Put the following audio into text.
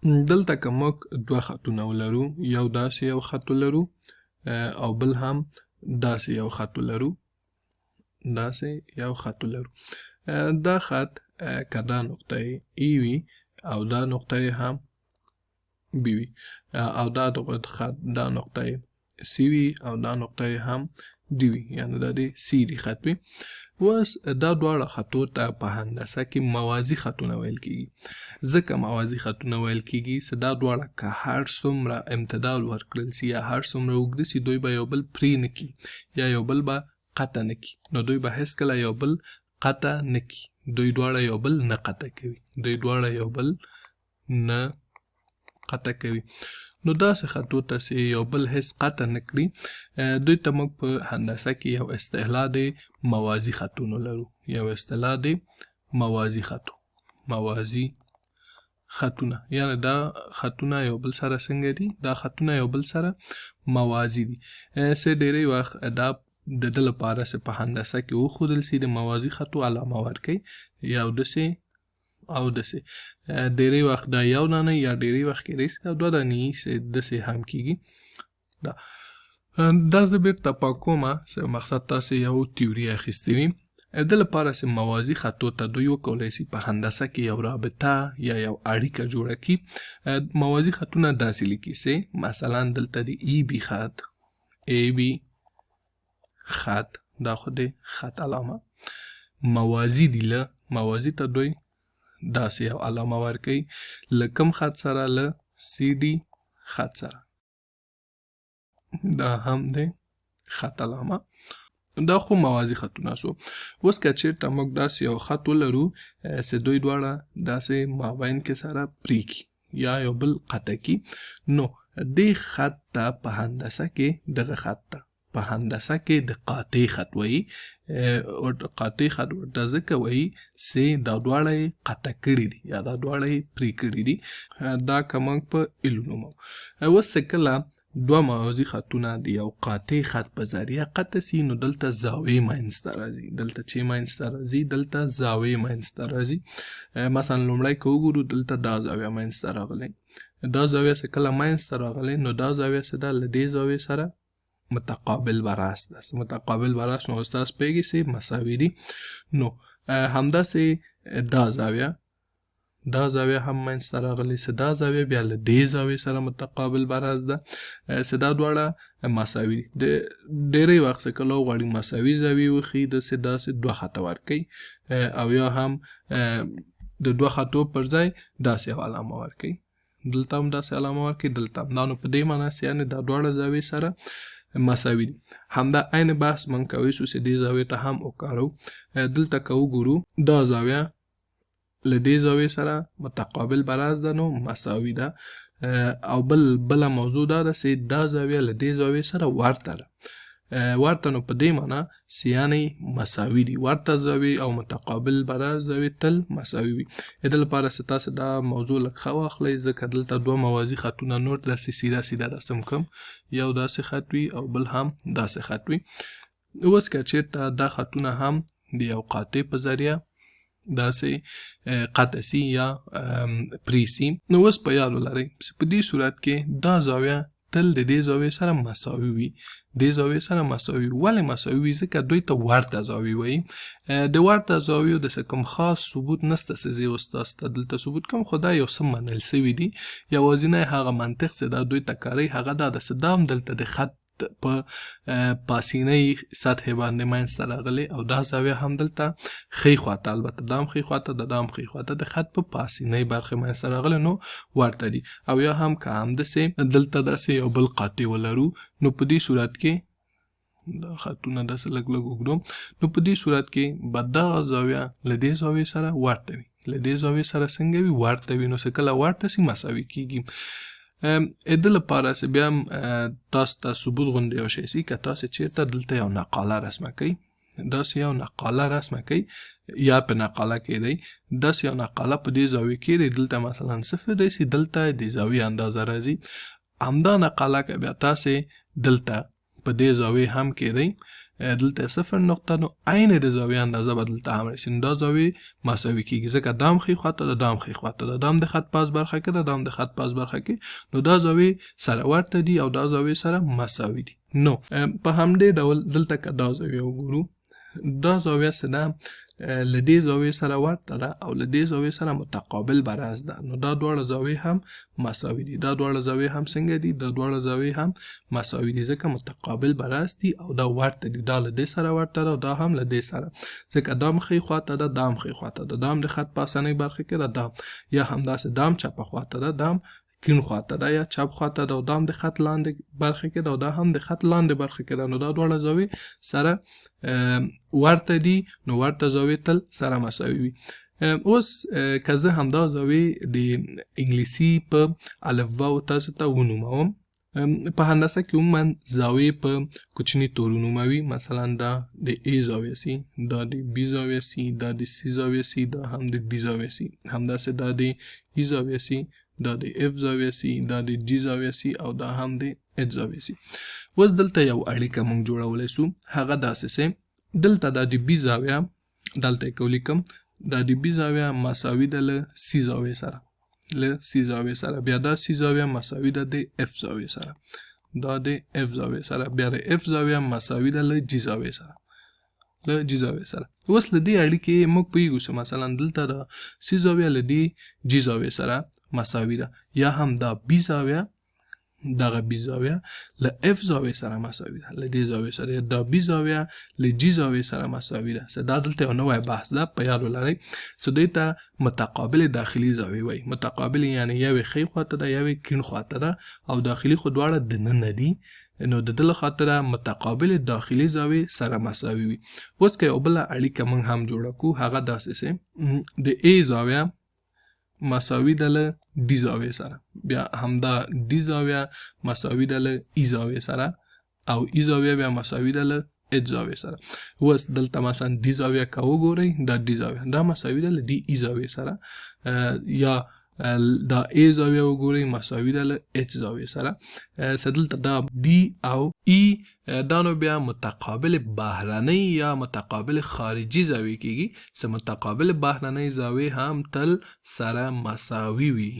دلته که موږ دوه خطونه ولرو، یو داسې یو خط ولرو او بل هم داسې یو خط ولرو، دا خط که دا نقطه ای وي او دا نقطه هم بی وي او دا خط دا نقطه سی وي او دا نقطه هم دی وي، یعنی دا دی سی دی خط وي. اوس دا دواړه خطو ته په هندسه کې موازي خطونه ویل کېږي. ځکه موازي خطونه ویل کېږي چې دا دواړه که هر څومره امتداد ورکړل سي یا هر څومره اوږده سي، دوی به یو بل پرې نه کي یا یو بل به قطع نه کي، نو دوی به هېڅکله یو بل قطع نه کي. دوی دواړه یو بل نه قطع کوي. نو داسې خطو ته چې یو بل هېڅ قطع نه کړي، دوی ته موږ په هندسه کې یو اصطلاح د موازي خطونو لرو. موازي خطونه یعنی دا خطونه یو بل سره څنګه دي؟ دا خطونه یو بل سره موازي دي. چې ډېری وخت دا د ده لپاره چې په هندسه کې وښودل سي د موازي خطو علامه ورکوي، یو داسې او داسې. ډېری وخت دا یو دانه یا ډېری وخت کېدای سي دوه دانې وي چې داسې هم کېږي. دا زه بېرته پاکومه چې مقصد تاسې یو تیوري اخیستې وي. د لپاره چې موازي خطو ته دوی وکولی سي په هندسه کې یو رابطه یا یو اړیکه جوړه کړي. موازي خطونه داسې لیکي چې مثلا دلته د ای بي خط دا خو د خط علامه موازي دي، له موازي ته دوی داسې یو علامه ورکوي، له کوم خط سره؟ له سی ډي خط سره. دا هم د خط علامه. دا خو موازي خطونه سو. اوس که چېرته موږ داسې یو خط ولرو چې دوی دواړه داسې مابین کې سره پرې کړي یا یو بل قطع کړي، نو دې خط ته په هندسه کې دغه خط ته په هندسه کې د قاطع خط وایي. قاطع خط ورته ځکه وایي چې دا دواړه یې قطع کړي دي یا دا دواړه یې پرې کړي دي. دا که موږ په ایلو نومو. اوس چې کله دوه موازي خطونه د یو قاطع خط په ذریعه قطع سي، نو دلته زاویې منځته راځي. دلته چې منځته راځي، دلته زاویې منځته راځي. مثلا لومړی که وګورو دلته دا زاویه منځته راغلی. دا زاویه چې کله منځته راغلی، نو دا زاویه چې ده له دې زاویې سره متقابل براس ده. متقابل براس نو استاس پیږي چې مساوي دي. نو همداسې دا زاویه هم منځته راغلی چې دا زاویه بیا له دې زاویې سره متقابل براس ده چې دا دواړه مساوي دي. ډېری وخت چې کله وغواړي مساوي زاویې وښیي، داسې دوه خطه ورکوي او یا هم د دوه خطو پر ځای داسې یو علامه ورکوي. دلته هم داسې علامه ورکوي، دلته هم. دا نو په دې معنی چې یعنې دا دواړه زاویې سره مساوي دي. همدا عین بحث من کوي شو چې دې زاویې ته هم وکارو. دلته که وګورو دا زاویه له دې زاویې سره متقابل براس ده، نو مساوي ده. او بله موضوع دا ده چې دا زاویه له دې زاویې سره ورته ده. ورته نو په دې معنی چې یعنې مساوي دي. ورته زاویې او متقابل براس زاویې تل مساوي وي. د لپاره چې تاسې دا موضوع لږ ښه واخلئ، ځکه دلته دوه موازي خطونه نور داسې سیده رسم کړم، یو داسې خط وي او بل هم داسې خط وي. اوس که چېرته دا خطونه هم د یو قاطع په ذریعه داسې قطع سي یا پرې سي، نو اوس په یاد ولرئ چې په دې صورت کې دا زاویه تل د دې زاویې سره مساوي وي. ولې مساوي وي؟ ځکه دوی ته ورته زاویې وایي. د ورته زاویو داسې کوم خاص ثبوت نشته چې زه اوس تاسو ته دلته ثبوت کوم، خو دا یو څه منل سوي دي. یوازینی هغه منطق چې دا دوی ته کاروي هغه دا ده چې دا هم دلته د خط په پاسینۍ سطحې باندې منځته راغلی او دا زاویه هم دلته ښۍ خواته، البته دا هم ښۍ خواته ده، دا هم ښۍ خواته د خط په پاسینۍ برخې منځته راغلی، نو ورته دي. او یا هم که همداسې دلته داسې یو بل قاطع ولرو، نو په دې صورت کې دا خطونه داسې لږ اوږدوم، نو په دې صورت کې به دغه زاویه له دې زاویې سره ورته وي. له دې زاویې سره څنګه وي؟ ورته وي. نو چې کله ورته سي مساوي کېږي. د لپاره چې بیا هم تاسو ته ثبوت غوندې یو شی سي، که تاسې چېرته دلته یو نقاله رسمه کوئ، داسې یو نقاله رسمه کوئ یا په نقاله کېدی، داسې یو نقاله په دې زاویې کېدی، دلته مثلا 0 دی سي، دلته د زاویې اندازه راځي. همدا نقاله که بیا تاسې دلته په دې زاویې هم کې دی دلته 0 نقطه نو عین د زاویې اندازه به دلته هم راشي نو دا زاویې مساوي کیږي ځکه دا هم ښي خواته ده دا هم ښي خواته ده دا هم د خط پاس برخه کې ده دا هم د خط پاس برخه کې نو دا زاویې سره ورته دي او دا زاویې سره مساوي دي نو په همدې ډول دلته که دا زاویه وګورو دا زاویه څه ده له دې زاویې سره ورته ده او له دې زاویې سره متقابل برعکس ده نو دا دواړه زاویې هم مساوي دي دا دواړه زاویې هم څنګه دي دا دواړه زاویې هم مساوي دي ځکه متقابل برعکس دي او دا ورته دي دا له دې سره ورته ده او دا هم له دې سره ځکه دا هم ښي خواته ده دا هم ښي خواته ده دا هم د خط پاسنۍ برخه کې ده دا یا همداسې دا هم چپه خواته ده دا هم کیڼ خواته ده یا چپ خواته ده او دا هم د خط لاندې برخه کې ده او دا هم د خط لاندې برخه کې ده نو دا دواړه زاویې سره ورته دي نو ورته زاویې تل سره مساوي وي اوس که زه همدا زاویې د انګلیسي په الفباو تاسو ته ونوموم په هندسه کې عموما زاویې په کوچني تورونو موي مثلا دا د A زاویه سي دا د B زاویه سي دا د C زاویه سي دا هم د D زاویه سي همداسې دا د E زاویه سي دا د F زاویه سي دا د G زاویه سي او دا هم د H زاویه سي اوس دلته یو اړیکه موږ جوړولی سو هغه داسې سي دلته دا د B زاویه دلته یې کولیکم دا د B زاویه مساوي ده له C زاویې سره له C زاویې سره بیا دا C زاویه مساوي ده د F زاویې سره دا د F زاویې سره بیا د F زاویه مساوي ده له G زاویې سره له G زاویې سره اوس له دې اړیکې موږ پوهیږو چې مثلا دلته د C زاویه له دې G زاویې سره مساوي ده یا هم دا B زاویه دغه B زاویه له F زاویې سره مساوي ده له دې زاویې سره دا B زاویه له G زاویې سره مساوي ده دا دلته یو نوی بحث ده په یاد ولرئ دوی ته متقابل داخلي زاویې وایي متقابل یعنی یوې ښي خواته ده یوې کیڼ خواته ده او داخلي خو دواړه دننه دي نو د دې له خاطره متقابل داخلي زاویې سره مساوي وي اوس که یو بله اړیکه موږ هم جوړه کړو هغه داسې سي د A زاویه مساوي ده له D زاویې سره بیا همدا D زاویه مساوي ده له E زاویې سره او E زاویه بیا مساوي ده له H زاویې سره اوس دلته مثلا D زاویه که وګورئ دا D زاویه دا مساوي ده له D E زاویې سره یا دا A زاویه وګورئ مساوي ده له H زاویې سره دلته دا D او E دا نو بیا متقابل بهرنۍ یا متقابل خارجي زاویې کیږي چې متقابل بهرنۍ زاویې هم تل سره مساوي وي